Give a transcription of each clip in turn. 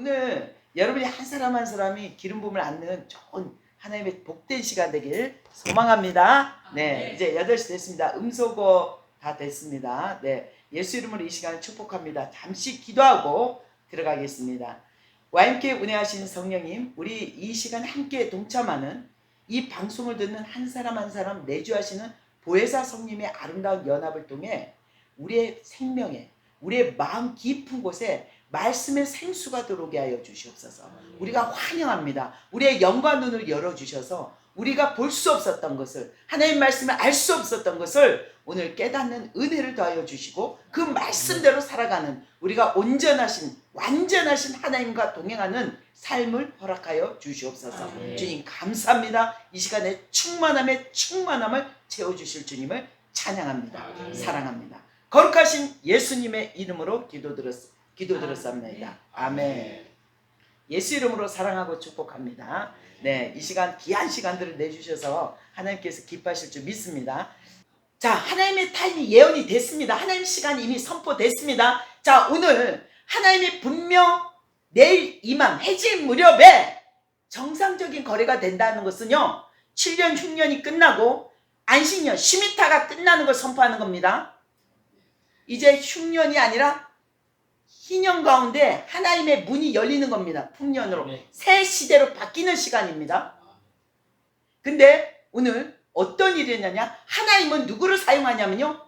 오늘 여러분이 한 사람 한 사람이 기름 부음을 안는 좋은 하나님의 복된 시간 되길 소망합니다. 네, 이제 8시 됐습니다. 음소거 다 됐습니다. 네, 예수 이름으로 이 시간을 축복합니다. 잠시 기도하고 들어가겠습니다. 와임께 운행하시는 성령님, 우리 이 시간 함께 동참하는 이 방송을 듣는 한 사람 한 사람 내주하시는 보혜사 성님의 아름다운 연합을 통해 우리의 생명에, 우리의 마음 깊은 곳에 말씀의 생수가 들어오게 하여 주시옵소서. 우리가 환영합니다. 우리의 영과 눈을 열어주셔서 우리가 볼 수 없었던 것을, 하나님 말씀을 알 수 없었던 것을 오늘 깨닫는 은혜를 더하여 주시고 그 말씀대로 살아가는 우리가 온전하신 완전하신 하나님과 동행하는 삶을 허락하여 주시옵소서. 주님 감사합니다. 이 시간에 충만함을 채워주실 주님을 찬양합니다. 사랑합니다. 거룩하신 예수님의 이름으로 기도드렸습니다. 아멘. 예수 이름으로 사랑하고 축복합니다. 네, 이 시간 귀한 시간들을 내주셔서 하나님께서 기뻐하실 줄 믿습니다. 자, 하나님의 타임이 예언이 됐습니다. 하나님 시간이 이미 선포됐습니다. 자, 오늘 하나님이 분명 내일 이맘 해질 무렵에 정상적인 거래가 된다는 것은요, 7년 흉년이 끝나고 안식년 시미타가 끝나는 걸 선포하는 겁니다. 이제 흉년이 아니라 희년 가운데 하나님의 문이 열리는 겁니다. 풍년으로. 새 시대로 바뀌는 시간입니다. 근데 오늘 어떤 일이 있느냐? 하나님은 누구를 사용하냐면요,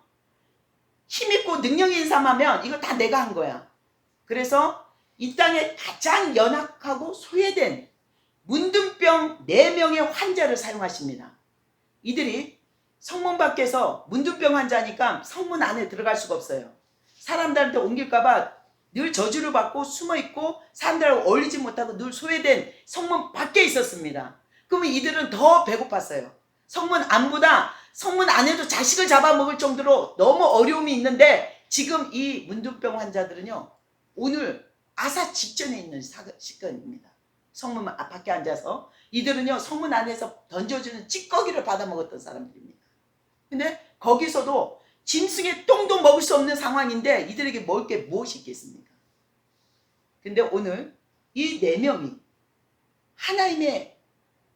힘있고 능력 있는 사람 하면 이거 다 내가 한 거야. 그래서 이 땅에 가장 연약하고 소외된 문둥병 4명의 환자를 사용하십니다. 이들이 성문 밖에서 문둥병 환자니까 성문 안에 들어갈 수가 없어요. 사람들한테 옮길까봐 늘 저주를 받고 숨어있고 사람들하고 어울리지 못하고 늘 소외된 성문 밖에 있었습니다. 그러면 이들은 더 배고팠어요. 성문 안보다 성문 안에도 자식을 잡아먹을 정도로 너무 어려움이 있는데, 지금 이 문둥병 환자들은요, 오늘 아사 직전에 있는 시간입니다. 성문 밖에 앉아서 이들은요, 성문 안에서 던져주는 찌꺼기를 받아먹었던 사람들입니다. 근데 거기서도 짐승의 똥도 먹을 수 없는 상황인데 이들에게 먹을 게 무엇이 있겠습니까? 근데 오늘 이 4명이 하나님의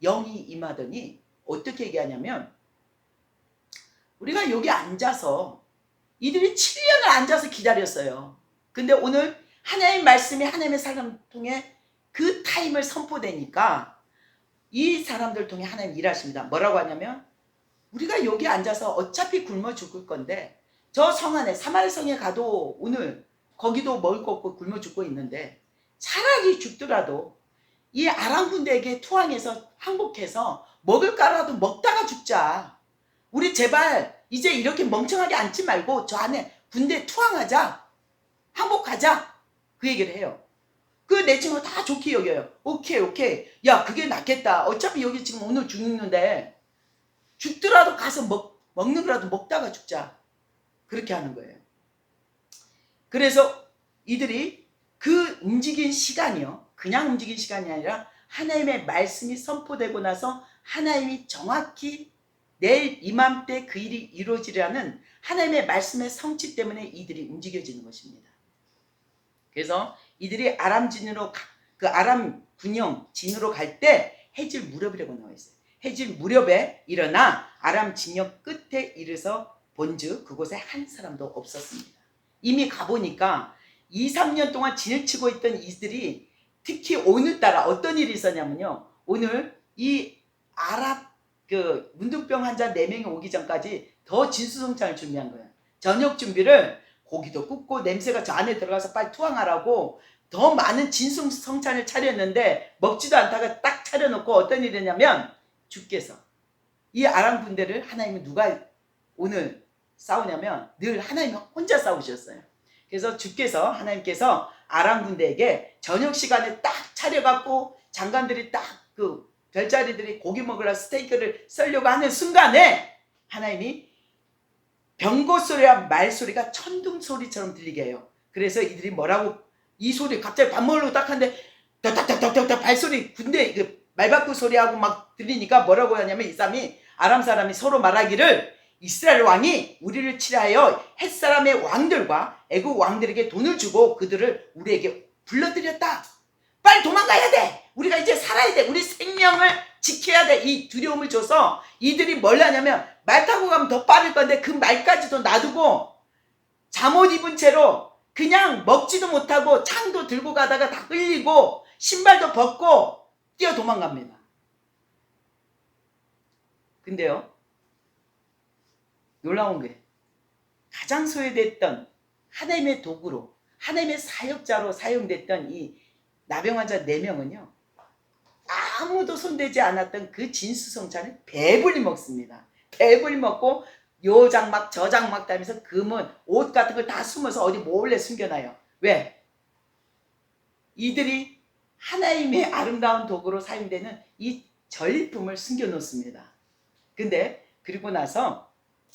영이 임하더니 어떻게 얘기하냐면, 우리가 여기 앉아서 이들이 7년을 앉아서 기다렸어요. 근데 오늘 하나님의 말씀이 하나님의 사람을 통해 그 타임을 선포되니까 이 사람들 통해 하나님 일하십니다. 뭐라고 하냐면, 우리가 여기 앉아서 어차피 굶어 죽을 건데 저 성 안에 사마리 성에 가도 오늘 거기도 먹을 거 없고 굶어 죽고 있는데 차라리 죽더라도 이 아람 군대에게 투항해서 항복해서 먹을 거라도 먹다가 죽자. 우리 제발 이제 이렇게 멍청하게 앉지 말고 저 안에 군대 투항하자. 항복하자. 그 얘기를 해요. 그 내 친구가 다 좋게 여겨요. 오케이. 야, 그게 낫겠다. 어차피 여기 지금 오늘 죽는데 죽더라도 가서 먹는 거라도 먹다가 죽자. 그렇게 하는 거예요. 그래서 이들이 그 움직인 시간이요, 그냥 움직인 시간이 아니라 하나님의 말씀이 선포되고 나서 하나님이 정확히 내일 이맘때 그 일이 이루어지려는 하나님의 말씀의 성취 때문에 이들이 움직여지는 것입니다. 그래서 이들이 아람 군영 진으로 갈 때 해질 무렵이라고 나와 있어요. 해질 무렵에 일어나 아람 진영 끝에 이르서 본즉 그곳에 한 사람도 없었습니다. 이미 가보니까 2-3년 동안 진을 치고 있던 이들이 특히 오늘따라 어떤 일이 있었냐면요, 오늘 이 문둥병 환자 4명이 오기 전까지 더 진수성찬을 준비한 거예요. 저녁 준비를 고기도 굽고 냄새가 저 안에 들어가서 빨리 투항하라고 더 많은 진수성찬을 차렸는데 먹지도 않다가 딱 차려놓고 어떤 일이냐면, 주께서 이 아람 군대를 하나님은 누가 오늘 싸우냐면 늘 하나님이 혼자 싸우셨어요. 그래서 주께서 하나님께서 아람 군대에게 저녁 시간에 딱 차려갖고 장관들이 딱 그 별자리들이 고기 먹으려 스테이크를 썰려고 하는 순간에 하나님이 병고 소리와 말 소리가 천둥 소리처럼 들리게 해요. 그래서 이들이 뭐라고, 이 소리 갑자기 밥 먹으려고 딱 하는데 덕덕덕덕덕 발소리, 군대 말바꾸 소리하고 막 들리니까 뭐라고 하냐면, 이 사람이 아람 사람이 서로 말하기를 이스라엘 왕이 우리를 치하여 헷사람의 왕들과 애국 왕들에게 돈을 주고 그들을 우리에게 불러들였다. 빨리 도망가야 돼. 우리가 이제 살아야 돼. 우리 생명을 지켜야 돼. 이 두려움을 줘서 이들이 뭘 하냐면 말 타고 가면 더 빠를 건데 그 말까지도 놔두고 잠옷 입은 채로 그냥 먹지도 못하고 창도 들고 가다가 다 흘리고 신발도 벗고 뛰어 도망갑니다. 근데요, 놀라운 게 가장 소외됐던 하나님의 도구로, 하나님의 사역자로 사용됐던 이 나병 환자 4명은요 아무도 손대지 않았던 그 진수성찬을 배불리 먹습니다. 배불리 먹고 요 장막 저 장막 다니면서 금은 옷 같은 걸 다 숨어서 어디 몰래 숨겨놔요. 왜? 이들이 하나님의 아름다운 도구로 사용되는 이 전리품을 숨겨놓습니다. 근데 그리고 나서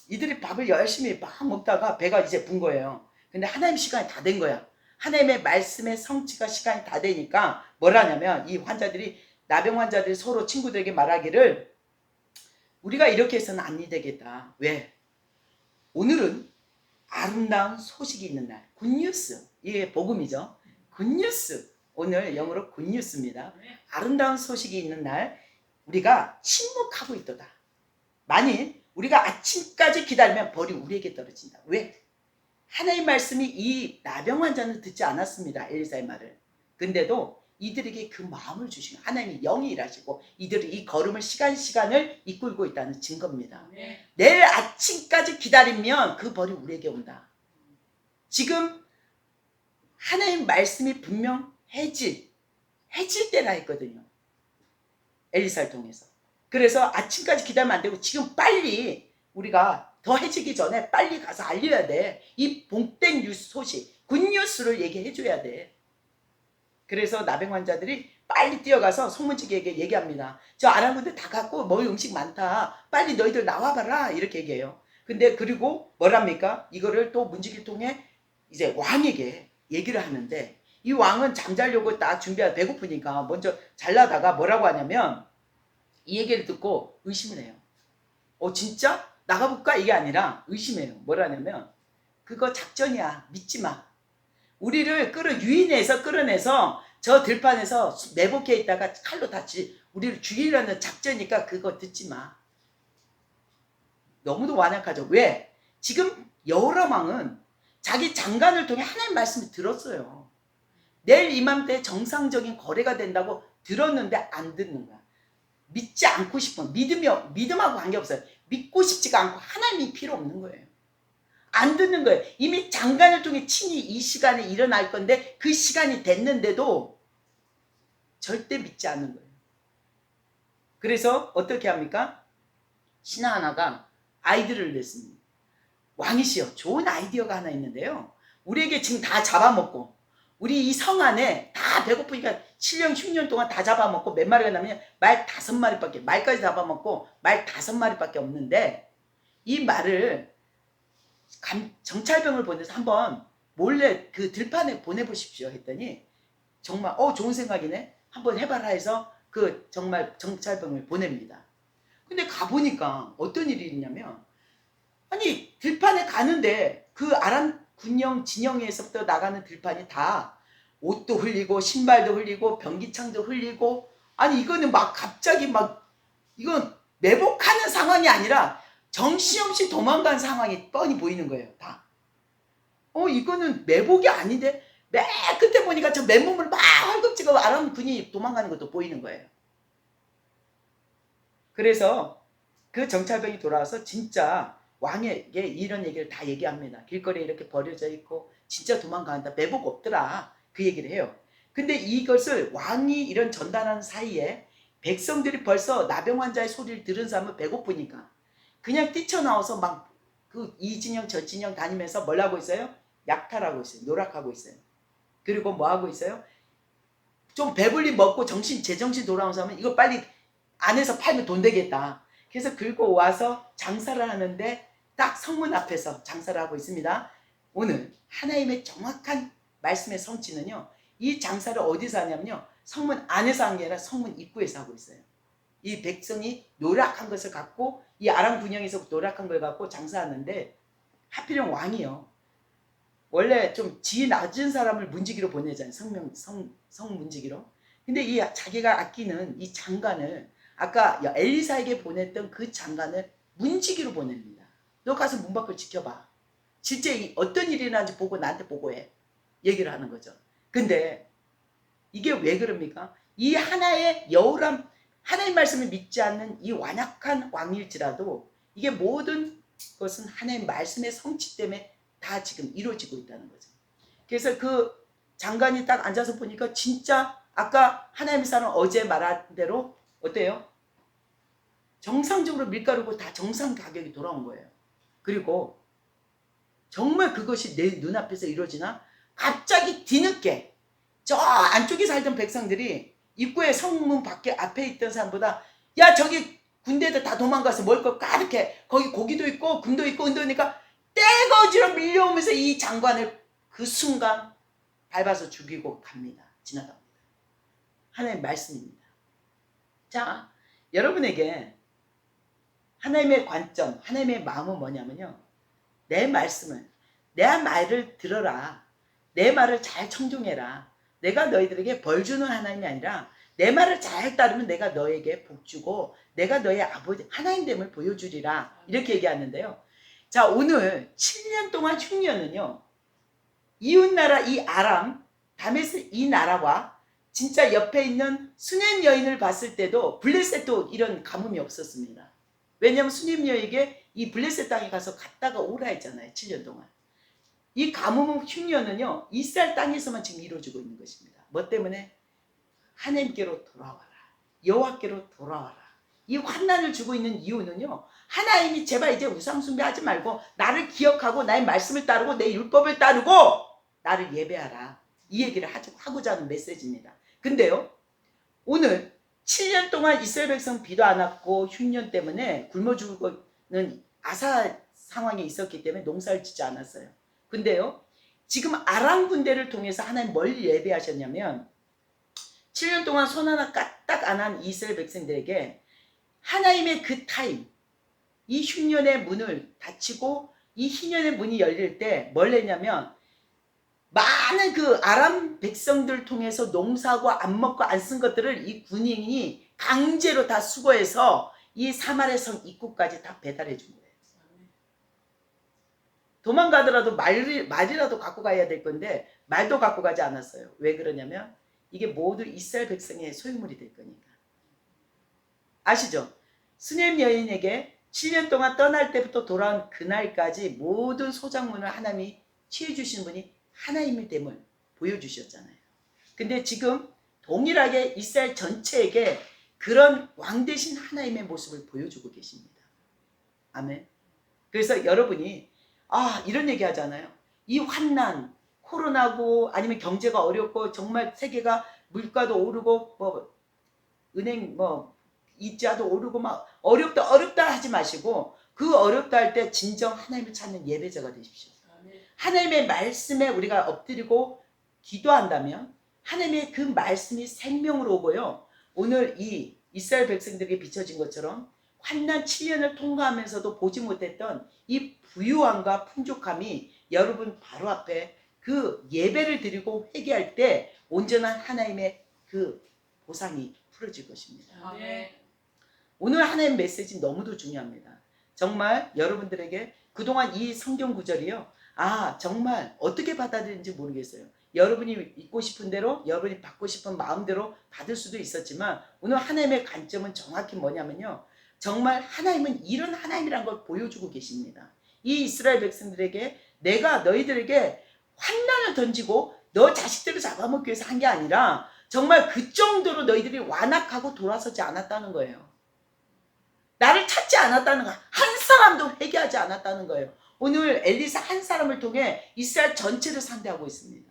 이들이 밥을 열심히 막 먹다가 배가 이제 분 거예요. 근데 하나님 시간이 다 된 거야. 하나님의 말씀의 성취가 시간이 다 되니까 뭘 하냐면 이 환자들이, 나병 환자들이 서로 친구들에게 말하기를 우리가 이렇게 해서는 안 되겠다. 왜? 오늘은 아름다운 소식이 있는 날. 굿뉴스. 이게 복음이죠. 굿뉴스. 오늘 영어로 굿뉴스입니다. 아름다운 소식이 있는 날 우리가 침묵하고 있도다. 만일 우리가 아침까지 기다리면 벌이 우리에게 떨어진다. 왜? 하나님 말씀이 이 나병 환자는 듣지 않았습니다. 엘리사의 말을. 근데도 이들에게 그 마음을 주시면 하나님이 영이 일하시고 이들이 이 걸음을 시간을 이끌고 있다는 증거입니다. 내일 아침까지 기다리면 그 벌이 우리에게 온다. 지금 하나님 말씀이 분명 해질 때라 했거든요. 엘리사를 통해서. 그래서 아침까지 기다리면 안 되고 지금 빨리 우리가 더 해지기 전에 빨리 가서 알려야 돼. 이 복된 뉴스 소식, 굿뉴스를 얘기해 줘야 돼. 그래서 나병 환자들이 빨리 뛰어가서 송문지기에게 얘기합니다. 저 아랑군들 다 갖고 뭐 음식 많다. 빨리 너희들 나와봐라. 이렇게 얘기해요. 근데 그리고 뭐랍니까? 이거를 또 문지기를 통해 이제 왕에게 얘기를 하는데 이 왕은 잠자려고 딱 준비하고 배고프니까 먼저 잘라다가 뭐라고 하냐면 이 얘기를 듣고 의심을 해요. 진짜? 나가볼까? 이게 아니라 의심해요. 뭐라냐면 그거 작전이야. 믿지 마. 우리를 유인해서 끌어내서 저 들판에서 매복해 있다가 칼로 다치 우리를 죽이려는 작전이니까 그거 듣지 마. 너무도 완약하죠. 왜? 지금 여호람 왕은 자기 장관을 통해 하나님 말씀을 들었어요. 내일 이맘때 정상적인 거래가 된다고 들었는데 안 듣는 거야. 믿지 않고 싶은 믿음하고 관계없어요. 믿고 싶지가 않고 하나님이 필요 없는 거예요. 안 듣는 거예요. 이미 장관을 통해 친히 이 시간에 일어날 건데 그 시간이 됐는데도 절대 믿지 않는 거예요. 그래서 어떻게 합니까? 신하 하나가 아이디어를 냈습니다. 왕이시여, 좋은 아이디어가 하나 있는데요. 우리에게 지금 다 잡아먹고 우리 이 성 안에 다 배고프니까 7년 10년 동안 다 잡아먹고 몇 마리가 남으면 말 5마리밖에, 말까지 잡아먹고 말 5마리밖에 없는데 이 말을 정찰병을 보내서 한번 몰래 그 들판에 보내보십시오 했더니 정말 좋은 생각이네, 한번 해봐라 해서 그 정말 정찰병을 보냅니다. 근데 가보니까 어떤 일이 있냐면 아니 들판에 가는데 그 아람 군영 진영에서부터 나가는 들판이 다 옷도 흘리고 신발도 흘리고 변기창도 흘리고, 아니 이거는 막 갑자기 막 이건 매복하는 상황이 아니라 정신없이 도망간 상황이 뻔히 보이는 거예요. 다. 이거는 매복이 아닌데 맨 끝에 보니까 저 맨몸을 막 헐겁지겁 아람 군이 도망가는 것도 보이는 거예요. 그래서 그 정찰병이 돌아와서 진짜 왕에게 이런 얘기를 다 얘기합니다. 길거리에 이렇게 버려져 있고 진짜 도망간다. 매복 없더라. 그 얘기를 해요. 근데 이것을 왕이 이런 전달하는 사이에 백성들이 벌써 나병 환자의 소리를 들은 사람은 배고프니까 그냥 뛰쳐나와서 막 그 이 진영 저 진영 다니면서 뭘 하고 있어요? 약탈하고 있어요. 노락하고 있어요. 그리고 뭐 하고 있어요? 좀 배불리 먹고 제정신 돌아온 사람은 이거 빨리 안에서 팔면 돈 되겠다. 그래서 긁고 와서 장사를 하는데 딱 성문 앞에서 장사를 하고 있습니다. 오늘 하나님의 정확한 말씀의 성취는요, 이 장사를 어디서 하냐면요, 성문 안에서 한 게 아니라 성문 입구에서 하고 있어요. 이 백성이 노력한 것을 갖고 이 아람 군영에서 노력한 걸 갖고 장사하는데 하필이면 왕이요, 원래 좀 지위 낮은 사람을 문지기로 보내잖아요. 성 문지기로. 근데 이 자기가 아끼는 이 장관을 아까 엘리사에게 보냈던 그 장관을 문지기로 보냅니다. 너 가서 문 밖을 지켜봐. 실제 어떤 일이 일어나는지 보고 나한테 보고해. 얘기를 하는 거죠. 근데 이게 왜 그럽니까? 이 하나의 여우람, 하나님 말씀을 믿지 않는 이 완악한 왕일지라도 이게 모든 것은 하나님 말씀의 성취 때문에 다 지금 이루어지고 있다는 거죠. 그래서 그 장관이 딱 앉아서 보니까 진짜 아까 하나님의 사람 어제 말한 대로 어때요? 정상적으로 밀가루고 다 정상 가격이 돌아온 거예요. 그리고 정말 그것이 내 눈앞에서 이루어지나? 갑자기 뒤늦게 저 안쪽에 살던 백성들이 입구에 성문 밖에 앞에 있던 사람보다 야 저기 군대들 다 도망가서 먹을 거 까득해. 거기 고기도 있고 금도 있고 은도니까 떼거지로 밀려오면서 이 장관을 그 순간 밟아서 죽이고 갑니다. 지나갑니다. 하나님의 말씀입니다. 자, 여러분에게 하나님의 관점, 하나님의 마음은 뭐냐면요. 내 말씀을, 내 말을 들어라. 내 말을 잘 청중해라. 내가 너희들에게 벌 주는 하나님이 아니라 내 말을 잘 따르면 내가 너에게 복 주고 내가 너의 아버지 하나님됨을 보여주리라. 이렇게 얘기하는데요. 자, 오늘 7년 동안 흉년은요. 이웃나라 이 아람, 다메스 이 나라와 진짜 옆에 있는 수넴 여인을 봤을 때도 블레셋도 이런 가뭄이 없었습니다. 왜냐하면 수넴 여인에게 이 블레셋 땅에 가서 갔다가 오라 했잖아요. 7년 동안. 이 가뭄 흉년은요. 이스라엘 땅에서만 지금 이루어지고 있는 것입니다. 뭐 때문에? 하나님께로 돌아와라. 여호와께로 돌아와라. 이 환난을 주고 있는 이유는요. 하나님이 제발 이제 우상숭배하지 말고 나를 기억하고 나의 말씀을 따르고 내 율법을 따르고 나를 예배하라. 이 얘기를 하고자 하는 메시지입니다. 근데요. 오늘 7년 동안 이스라엘 백성 비도 안 왔고 흉년 때문에 굶어 죽는 아사 상황에 있었기 때문에 농사를 짓지 않았어요. 근데요. 지금 아람 군대를 통해서 하나님 뭘 예배하셨냐면 7년 동안 손 하나 까딱 안 한 이스라엘 백성들에게 하나님의 그 타임, 이 흉년의 문을 닫히고 이 희년의 문이 열릴 때 뭘 했냐면 많은 그 아람 백성들 통해서 농사하고 안 먹고 안 쓴 것들을 이 군인이 강제로 다 수거해서 이 사마리아 성 입구까지 다 배달해 준 거예요. 도망가더라도 말이라도 갖고 가야 될 건데 말도 갖고 가지 않았어요. 왜 그러냐면 이게 모두 이스라엘 백성의 소유물이 될 거니까. 아시죠? 수넴 여인에게 7년 동안 떠날 때부터 돌아온 그날까지 모든 소작물을 하나님이 취해주신 분이 하나님의 됨을 보여주셨잖아요. 근데 지금 동일하게 이스라엘 전체에게 그런 왕 대신 하나님의 모습을 보여주고 계십니다. 아멘. 그래서 여러분이 이런 얘기 하잖아요. 이 환난, 코로나고 아니면 경제가 어렵고 정말 세계가 물가도 오르고 뭐 은행 뭐 이자도 오르고 막 어렵다 하지 마시고 그 어렵다 할 때 진정 하나님을 찾는 예배자가 되십시오. 하나님의 말씀에 우리가 엎드리고 기도한다면 하나님의 그 말씀이 생명으로 오고요. 오늘 이 이스라엘 백성들에게 비춰진 것처럼 환난 7년을 통과하면서도 보지 못했던 이 부유함과 풍족함이 여러분 바로 앞에 그 예배를 드리고 회개할 때 온전한 하나님의 그 보상이 풀어질 것입니다. 아멘. 오늘 하나님 메시지 너무도 중요합니다. 정말 여러분들에게 그동안 이 성경 구절이요. 정말 어떻게 받아들이는지 모르겠어요. 여러분이 믿고 싶은 대로, 여러분이 받고 싶은 마음대로 받을 수도 있었지만 오늘 하나님의 관점은 정확히 뭐냐면요. 정말 하나님은 이런 하나님이란 걸 보여주고 계십니다. 이 이스라엘 백성들에게 내가 너희들에게 환난을 던지고 너 자식들을 잡아먹기 위해서 한 게 아니라 정말 그 정도로 너희들이 완악하고 돌아서지 않았다는 거예요. 나를 찾지 않았다는 거야. 한 사람도 회개하지 않았다는 거예요. 오늘 엘리사 한 사람을 통해 이스라엘 전체를 상대하고 있습니다.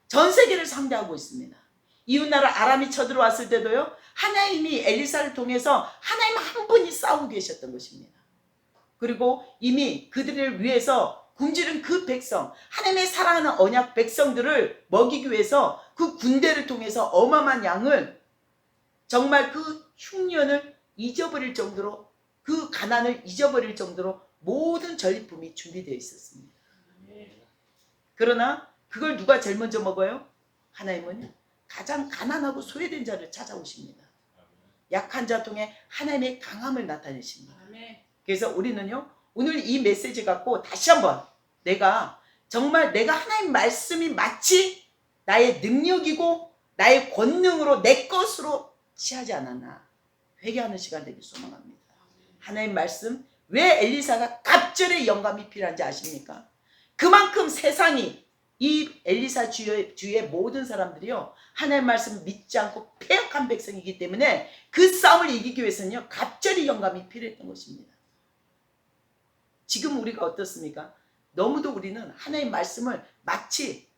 전 세계를 상대하고 있습니다. 이웃나라 아람이 쳐들어왔을 때도요. 하나님이 엘리사를 통해서 하나님 한 분이 싸우고 계셨던 것입니다. 그리고 이미 그들을 위해서 굶주린 그 백성, 하나님의 사랑하는 언약 백성들을 먹이기 위해서 그 군대를 통해서 어마어마한 양을 정말 그 흉년을 잊어버릴 정도로 그 가난을 잊어버릴 정도로 모든 전리품이 준비되어 있었습니다. 그러나 그걸 누가 제일 먼저 먹어요? 하나님은 가장 가난하고 소외된 자를 찾아오십니다. 약한 자 통해 하나님의 강함을 나타내십니다. 그래서 우리는요, 오늘 이 메시지 갖고 다시 한번 정말 내가 하나님 말씀이 마치 나의 능력이고 나의 권능으로 내 것으로 취하지 않았나 회개하는 시간 되길 소망합니다. 하나님 말씀, 왜 엘리사가 갑절의 영감이 필요한지 아십니까? 그만큼 세상이 이 엘리사 주위의 모든 사람들이요, 하나님 말씀 믿지 않고 패역한 백성이기 때문에 그 싸움을 이기기 위해서는요, 갑절의 영감이 필요했던 것입니다. 지금 우리가 어떻습니까? 너무도 우리는 하나님 말씀을 마치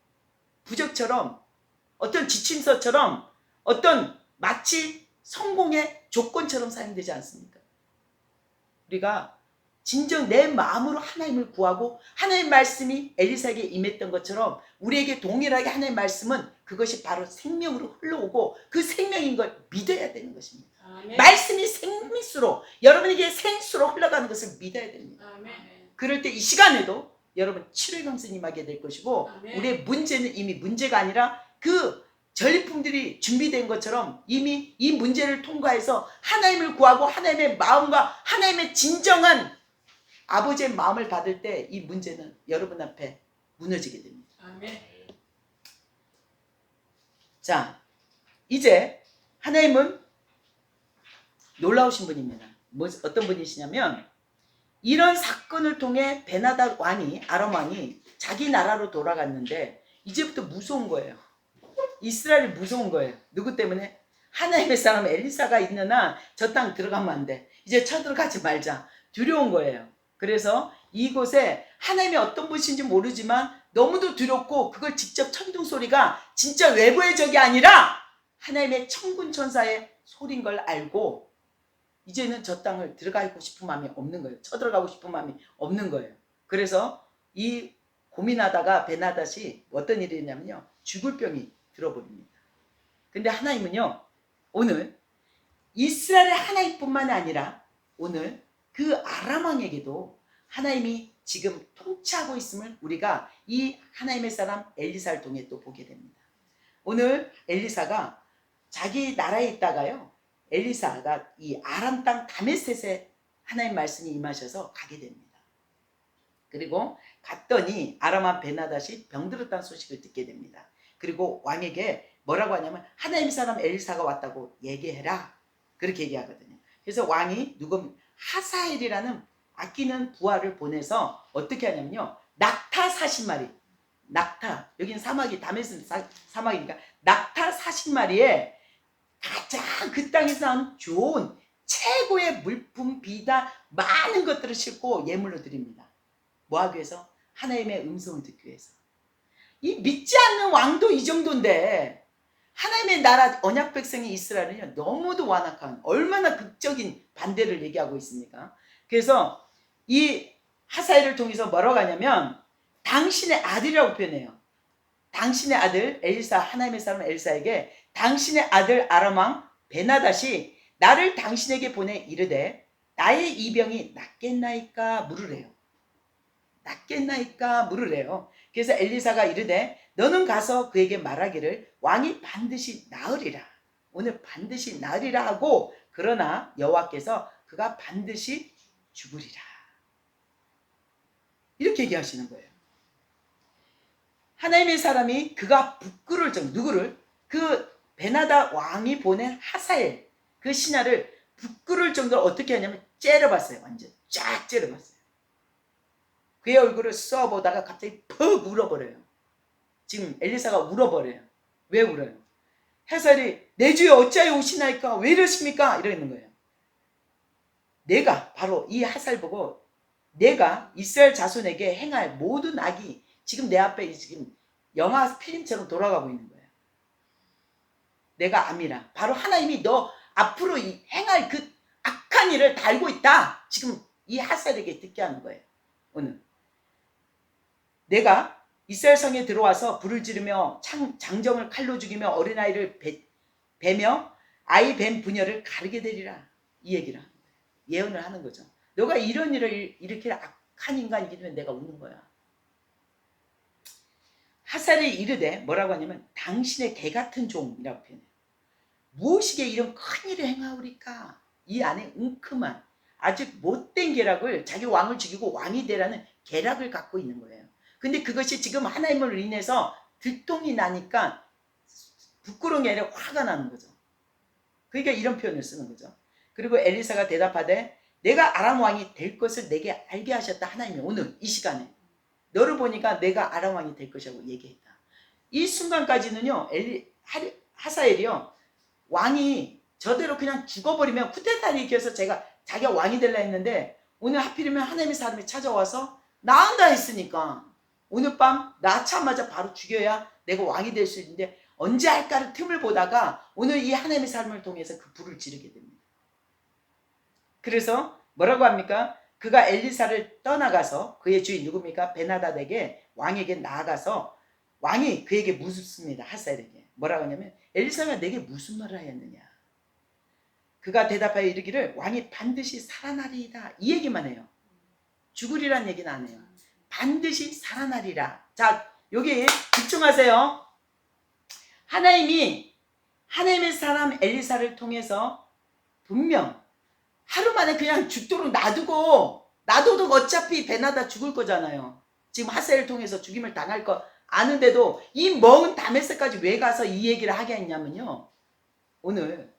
부적처럼, 어떤 지침서처럼, 어떤 마치 성공의 조건처럼 사용되지 않습니까? 우리가 진정 내 마음으로 하나님을 구하고 하나님 말씀이 엘리사에게 임했던 것처럼 우리에게 동일하게 하나님 말씀은 그것이 바로 생명으로 흘러오고 그 생명인 걸 믿어야 되는 것입니다. 아멘. 말씀이 생수로, 여러분에게 생수로 흘러가는 것을 믿어야 됩니다. 아멘. 그럴 때 이 시간에도 여러분 치료의 감사를 임하게 될 것이고, 아멘. 우리의 문제는 이미 문제가 아니라 그 전리품들이 준비된 것처럼 이미 이 문제를 통과해서 하나님을 구하고 하나님의 마음과 하나님의 진정한 아버지의 마음을 받을 때 이 문제는 여러분 앞에 무너지게 됩니다. 아멘. 자, 이제 하나님은 놀라우신 분입니다. 어떤 분이시냐면, 이런 사건을 통해 베나닷 왕이, 아람 왕이 자기 나라로 돌아갔는데 이제부터 무서운 거예요. 이스라엘이 무서운 거예요. 누구 때문에? 하나님의 사람 엘리사가 있는 한 저 땅 들어가면 안 돼. 이제 쳐들어가지 말자. 두려운 거예요. 그래서 이곳에 하나님이 어떤 분이신지 모르지만 너무도 두렵고, 그걸 직접 천둥 소리가 진짜 외부의 적이 아니라 하나님의 천군 천사의 소리인 걸 알고 이제는 저 땅을 들어가고 싶은 마음이 없는 거예요. 쳐들어가고 싶은 마음이 없는 거예요. 그래서 이 고민하다가 베나닷이 어떤 일이 있냐면요, 죽을 병이 들어버립니다. 근데 하나님은요, 오늘 이스라엘의 하나님뿐만 아니라 오늘 그 아람 왕에게도 하나님이 지금 통치하고 있음을 우리가 이 하나님의 사람 엘리사를 통해 또 보게 됩니다. 오늘 엘리사가 자기 나라에 있다가요, 엘리사가 이 아람 땅 다메섹에 하나님 말씀이 임하셔서 가게 됩니다. 그리고 갔더니 아람 왕 베나닷이 병들었다는 소식을 듣게 됩니다. 그리고 왕에게 뭐라고 하냐면, 하나님 사람 엘리사가 왔다고 얘기해라, 그렇게 얘기하거든요. 그래서 왕이 하사엘이라는 아끼는 부하를 보내서 어떻게 하냐면요, 낙타 40마리, 낙타, 여기는 사막이 다메섹 사막이니까 낙타 40마리에 가장 그 땅에서 나온 좋은 최고의 물품, 비다, 많은 것들을 싣고 예물로 드립니다. 뭐 하기 위해서? 하나님의 음성을 듣기 위해서. 이 믿지 않는 왕도 이 정도인데 하나님의 나라 언약 백성이 이스라엘은요, 너무도 완악한, 얼마나 극적인 반대를 얘기하고 있습니까? 그래서 이 하사엘을 통해서 뭐라고 하냐면 당신의 아들이라고 표현해요. 당신의 아들 엘리사, 하나님의 사람 엘리사에게 당신의 아들 아람 왕 베나닷이 나를 당신에게 보내 이르되 나의 이 병이 낫겠나이까 물으래요. 낫겠나이까 물으래요. 그래서 엘리사가 이르되 너는 가서 그에게 말하기를 왕이 반드시 나으리라. 오늘 반드시 나으리라 하고, 그러나 여호와께서 그가 반드시 죽으리라. 이렇게 얘기하시는 거예요. 하나님의 사람이 그가 부끄러울 정도, 누구를? 그 베나닷 왕이 보낸 하사엘, 그 신하를 부끄러울 정도로 어떻게 하냐면 째려봤어요. 완전 쫙 째려봤어요. 그의 얼굴을 쏘아보다가 갑자기 퍽 울어버려요. 지금 엘리사가 울어버려요. 왜 울어요? 하사엘이 내 주에 어찌하여 오시나이까? 왜 이러십니까? 이러는 거예요. 내가 바로 이 하사엘 보고 내가 이스라엘 자손에게 행할 모든 악이 지금 내 앞에 지금 영화 필름처럼 돌아가고 있는 거예요. 내가 암이라. 바로 하나님이 너 앞으로 행할 그 악한 일을 다 알고 있다. 지금 이 하사엘에게 듣게 하는 거예요. 오늘 내가 이스라엘 성에 들어와서 불을 지르며 장정을 칼로 죽이며 어린아이를 베며 아이 뱀 부녀를 가르게 되리라. 이 얘기를 하는 거예요. 예언을 하는 거죠. 너가 이런 일을 일으킬 악한 인간이기 때문에 내가 우는 거야. 하사엘이 이르되 뭐라고 하냐면 당신의 개 같은 종이라고 표현해요. 무엇이게 이런 큰 일을 행하오리까? 이 안에 웅큼한 아주 못된 계략을, 자기 왕을 죽이고 왕이 되라는 계략을 갖고 있는 거예요. 근데 그것이 지금 하나님을 인해서 들통이 나니까 부끄러운 게 아니라 화가 나는 거죠. 그러니까 이런 표현을 쓰는 거죠. 그리고 엘리사가 대답하되 내가 아람 왕이 될 것을 내게 알게 하셨다. 하나님이 오늘 이 시간에 너를 보니까 내가 아람 왕이 될 것이라고 얘기했다. 이 순간까지는요, 하사엘이요, 왕이 저대로 그냥 죽어버리면 쿠데타를 일으켜서 자기가 왕이 되려 했는데, 오늘 하필이면 하나님의 사람이 찾아와서 나온다 했으니까 오늘 밤 낳자마자 바로 죽여야 내가 왕이 될 수 있는데 언제 할까를 틈을 보다가 오늘 이 하나님의 삶을 통해서 그 불을 지르게 됩니다. 그래서 뭐라고 합니까? 그가 엘리사를 떠나가서 그의 주인 누굽니까? 베나닷에게 왕에게 나아가서 왕이 그에게 묻습니다. 하사엘에게 뭐라고 하냐면 엘리사가 내게 무슨 말을 하였느냐? 그가 대답하여 이르기를 왕이 반드시 살아나리이다. 이 얘기만 해요. 죽으리란 얘기는 안 해요. 반드시 살아나리라. 자, 여기 집중하세요. 하나님의 사람 엘리사를 통해서 분명 하루 만에 그냥 죽도록 놔둬도 어차피 베나다 죽을 거잖아요. 지금 하사엘을 통해서 죽임을 당할 거 아는데도 이 먼 다메섹까지 왜 가서 이 얘기를 하게 했냐면요, 오늘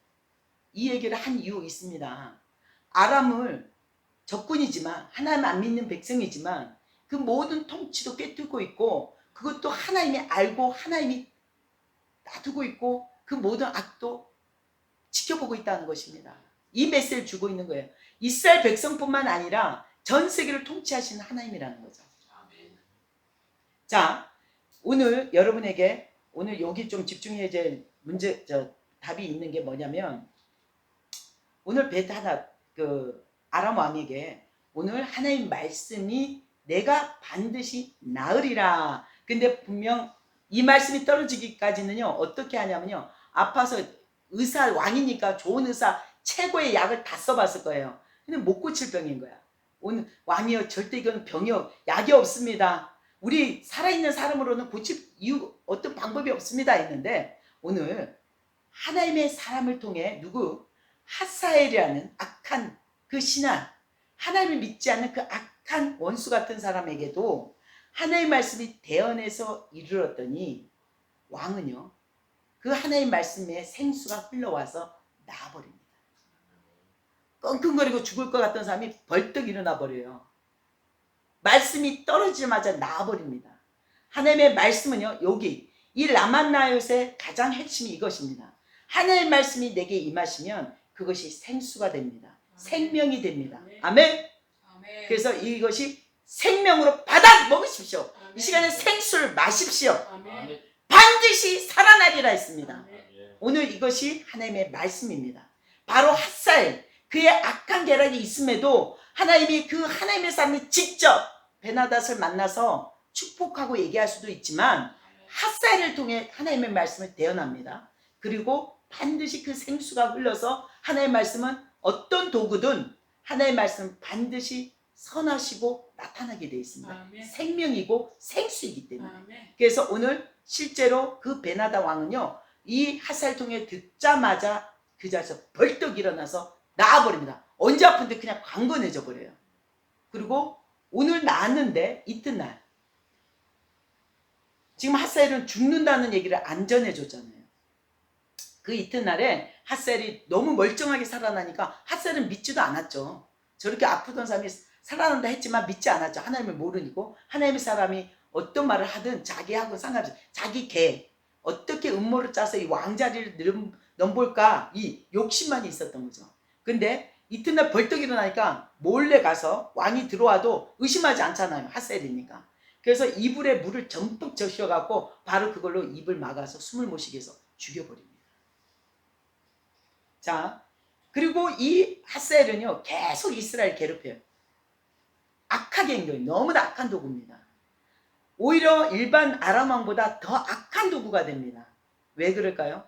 이 얘기를 한 이유 있습니다. 아람을 적군이지만 하나님 안 믿는 백성이지만 그 모든 통치도 꿰뚫고 있고 그것도 하나님이 알고 하나님이 놔두고 있고 그 모든 악도 지켜보고 있다는 것입니다. 이 메시지를 주고 있는 거예요. 이스라엘 백성뿐만 아니라 전 세계를 통치하시는 하나님이라는 거죠. 자, 오늘 여러분에게 오늘 여기 좀 집중해야 될 답이 있는 게 뭐냐면, 오늘 베타닷 아람 왕에게 오늘 하나님 말씀이 내가 반드시 나으리라. 근데 분명 이 말씀이 떨어지기까지는요, 어떻게 하냐면요, 아파서 의사, 왕이니까 좋은 의사 최고의 약을 다 써봤을 거예요. 근데 못 고칠 병인 거야. 오늘 왕이요, 절대 이건 병이요, 약이 없습니다. 우리 살아있는 사람으로는 고칠 어떤 방법이 없습니다 했는데, 오늘 하나님의 사람을 통해 하사엘이라는 악한 그 신하, 하나님을 믿지 않는 그 악한 원수 같은 사람에게도 하나님의 말씀이 대언해서 이르렀더니 왕은요, 그 하나님의 말씀에 생수가 흘러와서 나아버립니다. 끙끙거리고 죽을 것 같던 사람이 벌떡 일어나 버려요. 말씀이 떨어지자마자 나아버립니다. 하나님의 말씀은요, 여기 이 라만나요의 가장 핵심이 이것입니다. 하나님의 말씀이 내게 임하시면 그것이 생수가 됩니다. 생명이 됩니다. 아멘. 그래서 이것이 생명으로 받아 먹으십시오. 이 시간에 생수를 마십시오. 반드시 살아나리라 했습니다. 오늘 이것이 하나님의 말씀입니다. 바로 하사엘, 그의 악한 계략이 있음에도 하나님이 그 하나님의 사람이 직접 베나닷을 만나서 축복하고 얘기할 수도 있지만 하사엘을 통해 하나님의 말씀을 대언합니다. 그리고 반드시 그 생수가 흘러서 하나님의 말씀은 어떤 도구든 하나님의 말씀은 반드시 선하시고 나타나게 되어 있습니다. 아멘. 생명이고 생수이기 때문에. 아멘. 그래서 오늘 실제로 그 베나다 왕은요, 이 하사엘 통해 듣자마자 그 자리에서 벌떡 일어나서 나아버립니다. 언제 아픈데 그냥 강건해져 버려요. 그리고 오늘 나았는데 이튿날, 지금 하사엘은 죽는다는 얘기를 안 전해줬잖아요. 그 이튿날에 하사엘이 너무 멀쩡하게 살아나니까 하사엘은 믿지도 않았죠. 저렇게 아프던 사람이 살아난다 했지만 믿지 않았죠. 하나님을 모르니고 하나님의 사람이 어떤 말을 하든 자기하고 상관없이 자기 개 어떻게 음모를 짜서 이 왕자리를 넘볼까 이 욕심만 있었던 거죠. 근데 이튿날 벌떡 일어나니까 몰래 가서 왕이 들어와도 의심하지 않잖아요. 하사엘이니까. 그래서 이불에 물을 전폭 적셔갖고 바로 그걸로 입을 막아서 숨을 못 쉬게 해서 죽여버립니다. 자, 그리고 이 하사엘은요, 계속 이스라엘 괴롭혀요. 악하게 행동해요. 너무나 악한 도구입니다. 오히려 일반 아람 왕보다 더 악한 도구가 됩니다. 왜 그럴까요?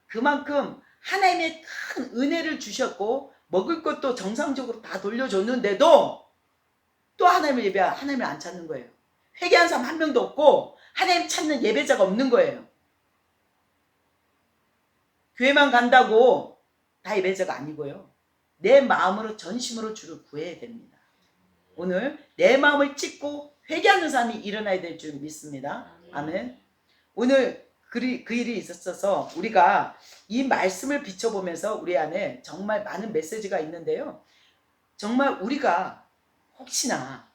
그만큼 하나님의 큰 은혜를 주셨고 먹을 것도 정상적으로 다 돌려줬는데도 또 하나님을 안 찾는 거예요. 회개한 사람 한 명도 없고 하나님 찾는 예배자가 없는 거예요. 교회만 간다고 다 예배자가 아니고요. 내 마음으로 전심으로 주를 구해야 됩니다. 오늘 내 마음을 찢고 회개하는 사람이 일어나야 될 줄 믿습니다. 아멘. 오늘 그 일이 있었어서 우리가 이 말씀을 비춰보면서 우리 안에 정말 많은 메시지가 있는데요. 정말 우리가 혹시나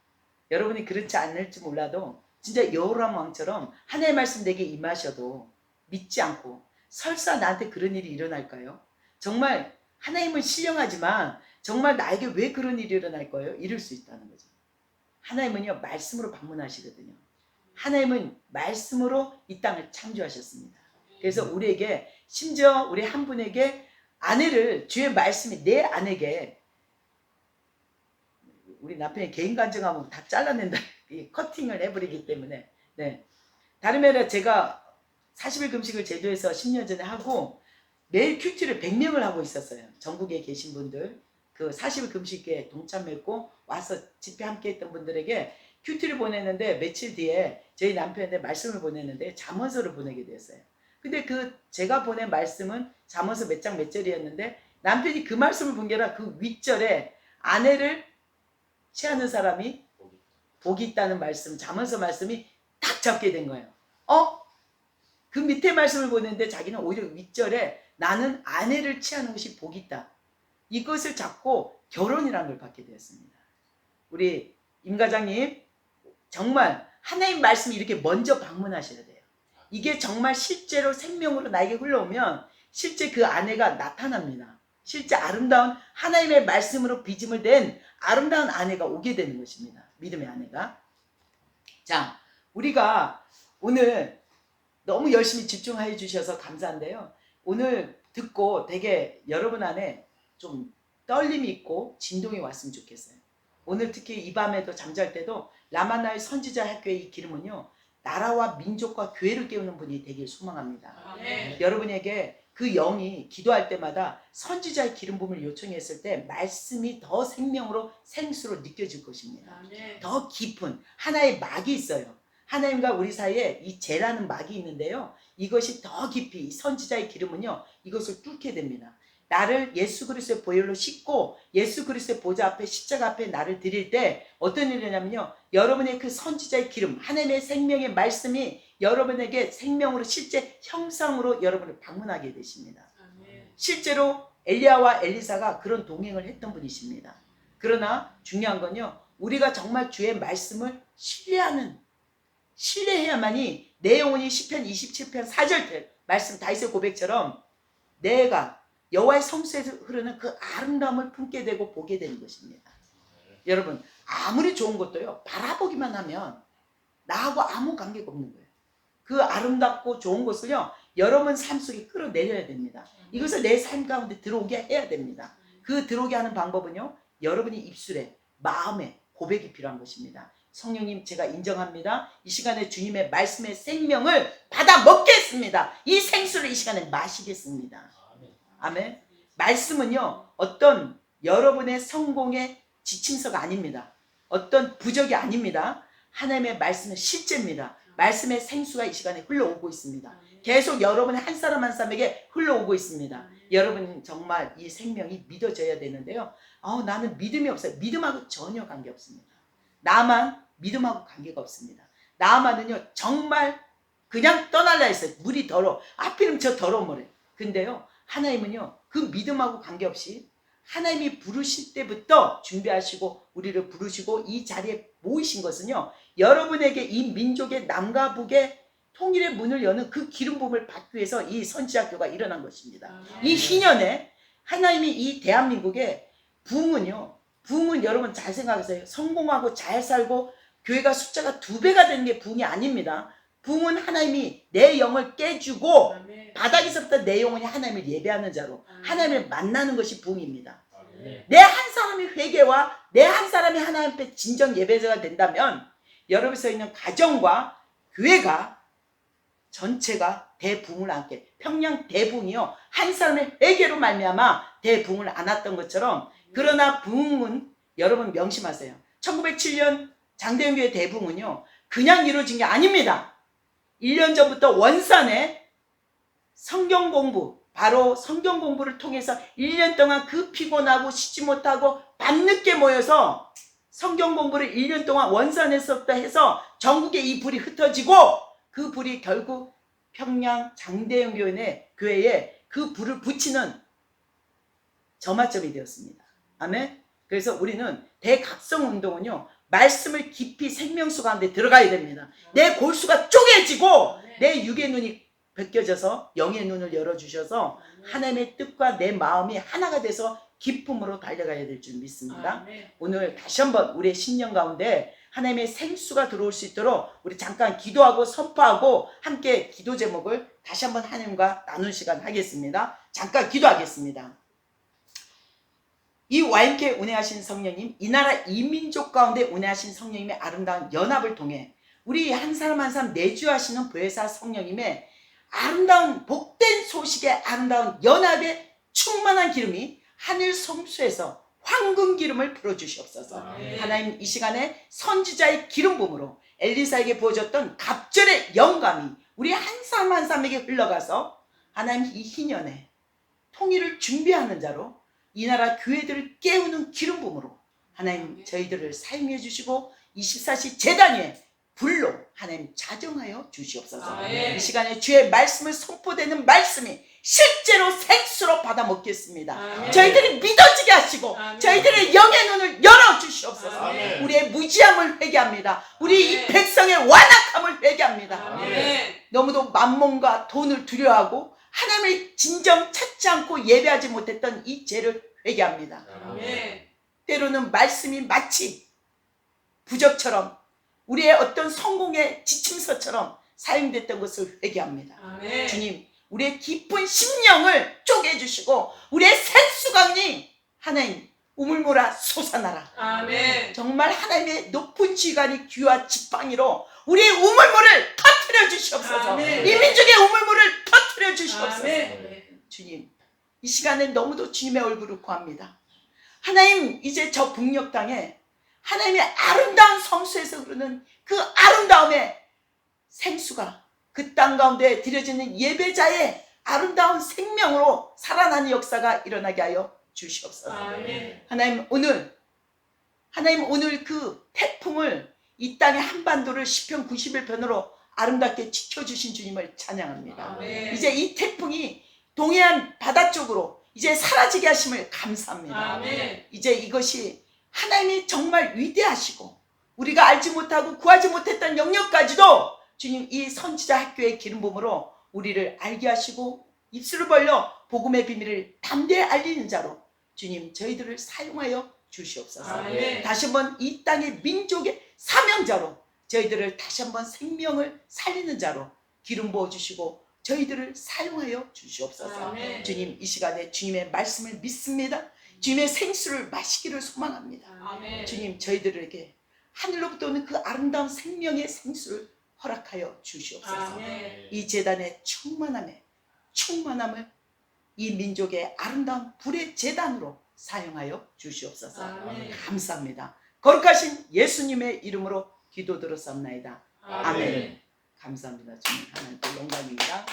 여러분이 그렇지 않을지 몰라도 진짜 여호람 왕처럼 하나님의 말씀 내게 임하셔도 믿지 않고 설사 나한테 그런 일이 일어날까요? 정말 하나님은 신령하지만 정말 나에게 왜 그런 일이 일어날 거예요? 이럴 수 있다는 거죠. 하나님은요 말씀으로 방문하시거든요. 하나님은 말씀으로 이 땅을 창조하셨습니다. 그래서 우리에게 심지어 우리 한 분에게 아내를 주의 말씀이 내 아내에게 우리 남편이 개인 간증하면 다 잘라낸다 커팅을 해버리기 때문에 네. 다름 아니라 제가 40일 금식을 제도에서 10년 전에 하고 매일 큐티를 100명을 하고 있었어요. 전국에 계신 분들 그 40일 금식에 동참했고 와서 집회 함께 했던 분들에게 큐티를 보냈는데 며칠 뒤에 저희 남편한테 말씀을 보냈는데 잠언서를 보내게 되었어요. 근데 그 제가 보낸 말씀은 잠언서 몇 장 몇 절이었는데 남편이 그 말씀을 본 게 아니라 그 윗절에 아내를 취하는 사람이 복이 있다는 말씀, 잠언서 말씀이 딱 잡게 된 거예요. 그 밑에 말씀을 보냈는데 자기는 오히려 윗절에 나는 아내를 취하는 것이 복이 있다. 이것을 잡고 결혼이라는 걸 받게 되었습니다. 우리 임 과장님 정말 하나님 말씀이 이렇게 먼저 방문하셔야 돼요. 이게 정말 실제로 생명으로 나에게 흘러오면 실제 그 아내가 나타납니다. 실제 아름다운 하나님의 말씀으로 빚음을 댄 아름다운 아내가 오게 되는 것입니다. 믿음의 아내가. 자, 우리가 오늘 너무 열심히 집중해 주셔서 감사한데요. 오늘 듣고 되게 여러분 안에 좀 떨림이 있고 진동이 왔으면 좋겠어요. 오늘 특히 이 밤에도 잠잘 때도 라마나의 선지자 학교의 이 기름은요. 나라와 민족과 교회를 깨우는 분이 되길 소망합니다. 여러분에게 그 영이 기도할 때마다 선지자의 기름 부음을 요청했을 때 말씀이 더 생명으로 생수로 느껴질 것입니다. 더 깊은 하나의 막이 있어요. 하나님과 우리 사이에 이 재라는 막이 있는데요. 이것이 더 깊이 선지자의 기름은요. 이것을 뚫게 됩니다. 나를 예수 그리스도의 보혈로 씻고 예수 그리스도의 보좌 앞에 십자가 앞에 나를 드릴 때 어떤 일이 냐면요. 여러분의 그 선지자의 기름 하나님의 생명의 말씀이 여러분에게 생명으로 실제 형상으로 여러분을 방문하게 되십니다. 실제로 엘리야와 엘리사가 그런 동행을 했던 분이십니다. 그러나 중요한 건요. 우리가 정말 주의 말씀을 신뢰해야만이 내 영혼이 시편 27편 4절 말씀 다윗의 고백처럼 내가 여호와의 성수에서 흐르는 그 아름다움을 품게 되고 보게 되는 것입니다. 여러분 아무리 좋은 것도요. 바라보기만 하면 나하고 아무 관계가 없는 거예요. 그 아름답고 좋은 것을요. 여러분 삶 속에 끌어내려야 됩니다. 이것을 내 삶 가운데 들어오게 해야 됩니다. 그 들어오게 하는 방법은요. 여러분이 입술에 마음에 고백이 필요한 것입니다. 성령님 제가 인정합니다. 이 시간에 주님의 말씀의 생명을 받아 먹겠습니다. 이 생수를 이 시간에 마시겠습니다. 아멘. 말씀은요. 어떤 여러분의 성공의 지침서가 아닙니다. 어떤 부적이 아닙니다. 하나님의 말씀은 실제입니다. 말씀의 생수가 이 시간에 흘러오고 있습니다. 계속 여러분의 한 사람 한 사람에게 흘러오고 있습니다. 여러분 정말 이 생명이 믿어져야 되는데요. 나는 믿음이 없어요. 믿음하고 전혀 관계없습니다. 나만 믿음하고 관계가 없습니다. 나만은요 정말 그냥 떠날라 했어요. 물이 더러워. 하필이면 저 더러운 물에. 근데요 하나님은요 그 믿음하고 관계없이 하나님이 부르실 때부터 준비하시고 우리를 부르시고 이 자리에 모이신 것은요 여러분에게 이 민족의 남과 북의 통일의 문을 여는 그 기름 부음을 받기 위해서 이 선지학교가 일어난 것입니다. 이 희년에 하나님이 이 대한민국의 부흥은 여러분 잘 생각하세요. 성공하고 잘 살고 교회가 숫자가 2배가 되는 게 부흥이 아닙니다. 부흥은 하나님이 내 영을 깨주고 바닥에서부터 내 영혼이 하나님을 예배하는 자로 하나님을 만나는 것이 부흥입니다. 내 한 사람이 회개와 내 한 사람이 하나님 앞에 진정 예배자가 된다면 여러분이 서 있는 가정과 교회가 전체가 대부흥을 안게 평양 대부흥이요 한 사람의 회개로 말미암아 대부흥을 안았던 것처럼 그러나 부흥은 여러분 명심하세요. 1907년 장대영교회 대부흥은요 그냥 이루어진 게 아닙니다. 1년 전부터 원산에 성경 공부, 바로 성경 공부를 통해서 1년 동안 그 피곤하고 쉬지 못하고 밤늦게 모여서 성경 공부를 1년 동안 원산에서부터 해서 전국에 이 불이 흩어지고 그 불이 결국 평양 장대영 교회에 그 불을 붙이는 점화점이 되었습니다. 아멘. 그래서 우리는 대각성 운동은요, 말씀을 깊이 생명수 가운데 들어가야 됩니다. 내 골수가 쪼개지고 내 육의 눈이 벗겨져서 영의 눈을 열어주셔서 하나님의 뜻과 내 마음이 하나가 돼서 기쁨으로 달려가야 될 줄 믿습니다. 오늘 다시 한번 우리의 신령 가운데 하나님의 생수가 들어올 수 있도록 우리 잠깐 기도하고 선포하고 함께 기도 제목을 다시 한번 하나님과 나눈 시간 하겠습니다. 잠깐 기도하겠습니다. 이 YMK 운행하신 성령님, 이 나라 이민족 가운데 운행하신 성령님의 아름다운 연합을 통해 우리 한 사람 한 사람 내주하시는 보혜사 성령님의 아름다운 복된 소식의 아름다운 연합의 충만한 기름이 하늘 성수에서 황금 기름을 불어주시옵소서. 하나님, 이 시간에 선지자의 기름 부음으로 엘리사에게 부어졌던 갑절의 영감이 우리 한 사람 한 사람에게 흘러가서 하나님 이 희년에 통일을 준비하는 자로 이 나라 교회들을 깨우는 기름 부음으로 하나님 저희들을 사용해 주시고 24시 제단위에 불로 하나님 자정하여 주시옵소서. 이 시간에 주의 말씀을 선포되는 말씀이 실제로 생수로 받아 먹겠습니다. 저희들이 믿어지게 하시고 저희들의 영의 눈을 열어주시옵소서. 우리의 무지함을 회개합니다. 우리 이 백성의 완악함을 회개합니다. 너무도 만몬과 돈을 두려워하고 하나님을 진정 찾지 않고 예배하지 못했던 이 죄를 회개합니다. 때로는 말씀이 마치 부적처럼 우리의 어떤 성공의 지침서처럼 사용됐던 것을 회개합니다. 주님, 우리의 깊은 심령을 쪼개주시고 우리의 생수강이 하나님 우물물아 솟아나라. 정말 하나님의 높은 지관이 귀와 지팡이로 우리의 우물물을 터뜨려 주시옵소서. 이 민족의 우물물을 터뜨려 주시옵소서. 주님, 이 시간에 너무도 주님의 얼굴을 구합니다. 하나님, 이제 저 북녘 땅에 하나님의 아름다운 성수에서 흐르는 그 아름다움의 생수가 그 땅 가운데 드려지는 예배자의 아름다운 생명으로 살아나는 역사가 일어나게 하여 주시옵소서. 하나님 오늘 그 태풍을 이 땅의 한반도를 시편 91편으로 아름답게 지켜주신 주님을 찬양합니다. 이제 이 태풍이 동해안 바다 쪽으로 이제 사라지게 하심을 감사합니다. 이제 이것이 하나님이 정말 위대하시고 우리가 알지 못하고 구하지 못했던 영역까지도 주님 이 선지자 학교의 기름 부음으로 우리를 알게 하시고 입술을 벌려 복음의 비밀을 담대히 알리는 자로 주님 저희들을 사용하여 주시옵소서. 다시 한번 이 땅의 민족의 사명자로 저희들을 다시 한번 생명을 살리는 자로 기름 부어주시고 저희들을 사용하여 주시옵소서. 주님, 이 시간에 주님의 말씀을 믿습니다. 주님의 생수를 마시기를 소망합니다. 주님, 저희들에게 하늘로부터 오는 그 아름다운 생명의 생수를 허락하여 주시옵소서. 이 제단의 충만함을 이 민족의 아름다운 불의 제단으로 사용하여 주시옵소서. 감사합니다. 거룩하신 예수님의 이름으로 기도 들었사옵나이다. 아멘. 감사합니다. 주님, 하나님께 영광입니다.